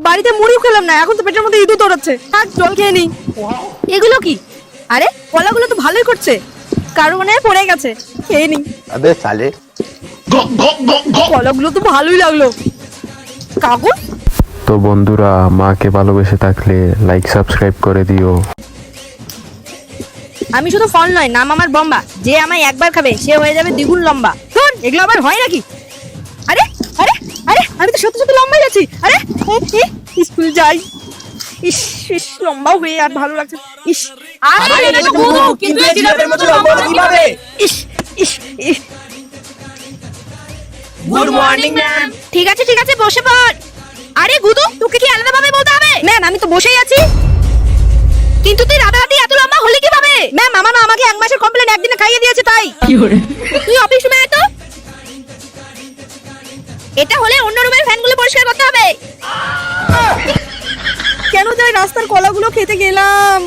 বাড়িতে মুড়িও খেলাম না, এখন তো পেটের মধ্যে ইঁদুর দৌড়াচ্ছে। থাক জল খেয়ে নি। এগুলো কি? আরে কলাগুলো তো ভালোই করছে, কারণে পড়ে গেছে, খেয়ে নি। अबे साले কলাগুলো তো ভালোই লাগলো। কাগজ তো বন্ধুরা, মাকে ভালোবেসে থাকলে লাইক সাবস্ক্রাইব করে দিও। আমি শুধু ফল নয়, নাম আমার বম্বা। যে আমায় একবার খাবে সে হয়ে যাবে দ্বিগুণ লম্বা। শোন, এগুলো আবার হয় নাকি? আরে আরে আরে আমি তো সত্যি সত্যি লম্বাই আছি। আরে স্কুল যাই। ইস ইস, লম্বাও হয়ে আর ভালো লাগছে। ইস আরে এটা তো গুদু, কিন্তু এই জিরাফের মতো লম্বা হলো কিভাবে? ইস ইস ইস। Good morning ma'am. ঠিক আছে ঠিক আছে, বসে পড়। আরে গুদু, তোকে কি আলাদা ভাবে বলতে হবে? ম্যাম আমি তো বসেই আছি। কিন্তু তুই রাতারাতি এত লম্বা হলি কিভাবে? ম্যাম আমার মা আমাকে 1 মাসের কমপ্লেন একদিনে খাইয়ে দিয়েছে তাই। তুই অফিস রুমে আয় তো। এটা হলে অন্য রুমের ফ্যানগুলো পরিষ্কার করতে হবে। কেন যাই রাস্তার কলাগুলো খেতে গেলাম।